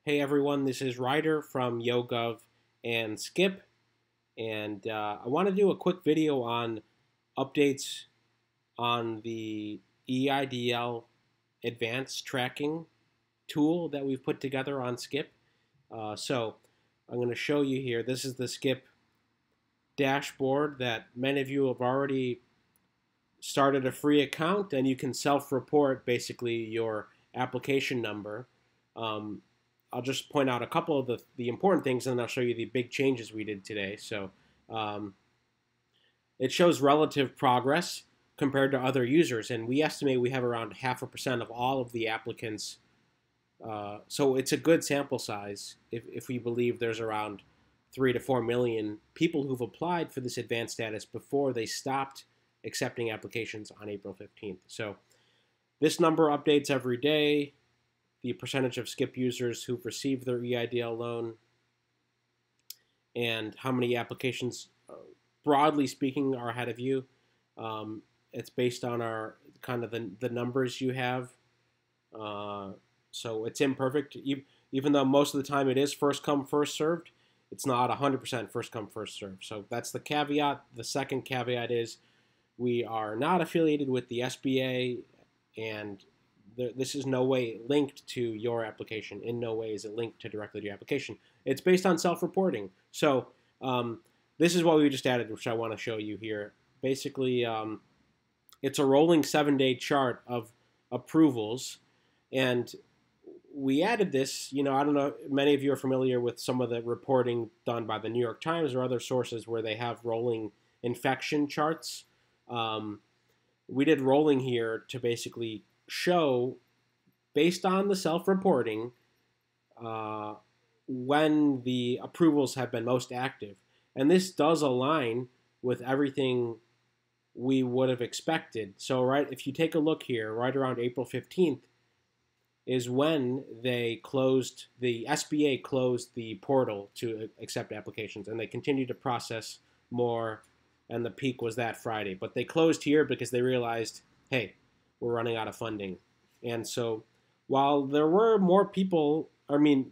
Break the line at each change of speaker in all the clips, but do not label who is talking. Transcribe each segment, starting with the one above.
Hey everyone, this is Ryder from YoGov and Skip, and I want to do a quick video on updates on the EIDL advanced tracking tool that we've put together on Skip. So I'm going to show you here. This is the Skip dashboard that many of you have already started a free account, and you can self-report basically your application number. Um, I'll just point out a couple of the important things, and then I'll show you the big changes we did today. So um, it shows relative progress compared to other users, and we estimate we have around 0.5% of all of the applicants. So it's a good sample size if we believe there's around 3 to 4 million people who've applied for this advanced status before they stopped accepting applications on April 15th. So this number updates every day. The percentage of Skip users who've received their EIDL loan, and how many applications, broadly speaking, are ahead of you. It's based on our kind of the numbers you have. So it's imperfect. Even though most of the time it is first come, first served, it's not 100% first come, first served. So that's the caveat. The second caveat is we are not affiliated with the SBA, and this is no way linked to your application. In no way is it linked to directly to your application. It's based on self-reporting. So this is what we just added, which I want to show you here. Basically, it's a rolling 7-day chart of approvals, and we added this. I don't know, many of you are familiar with some of the reporting done by the New York Times or other sources where they have rolling infection charts. We did rolling here to basically show, based on the self-reporting, when the approvals have been most active. And this does align with everything we would have expected. So if you take a look here, right around April 15th is when the SBA closed the portal to accept applications, and they continued to process more, and the peak was that Friday. But they closed here because they realized, hey, we're running out of funding. And so while there were more people,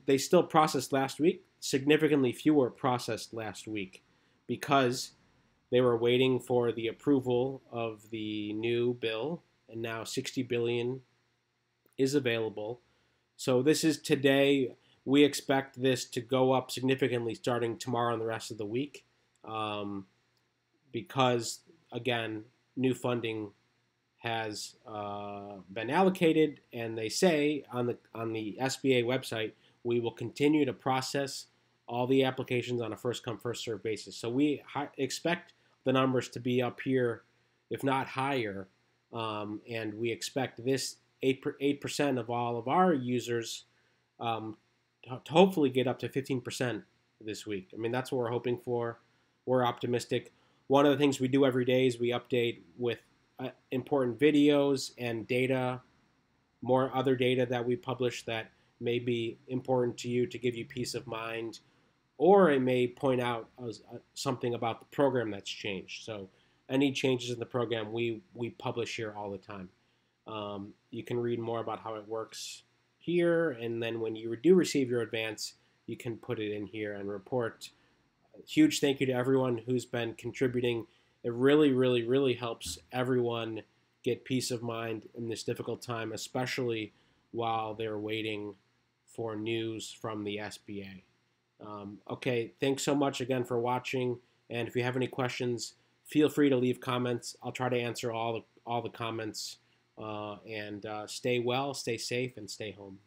they still processed last week, significantly fewer processed last week because they were waiting for the approval of the new bill, and now 60 billion is available. So this is today. We expect this to go up significantly starting tomorrow and the rest of the week, because, again, new funding has been allocated, and they say on the SBA website, we will continue to process all the applications on a first come, first served basis. So we expect the numbers to be up here, if not higher, and we expect this 8% of all of our users to hopefully get up to 15% this week. That's what we're hoping for. We're optimistic. One of the things we do every day is we update with important videos and data, more other data that we publish that may be important to you to give you peace of mind, or it may point out something about the program that's changed. So any changes in the program, we publish here all the time. You can read more about how it works here, and then when you do receive your advance, you can put it in here and report. Huge thank you to everyone who's been contributing. It really, really, really helps everyone get peace of mind in this difficult time, especially while they're waiting for news from the SBA. Okay, thanks so much again for watching, and if you have any questions, feel free to leave comments. I'll try to answer all the comments, and stay well, stay safe, and stay home.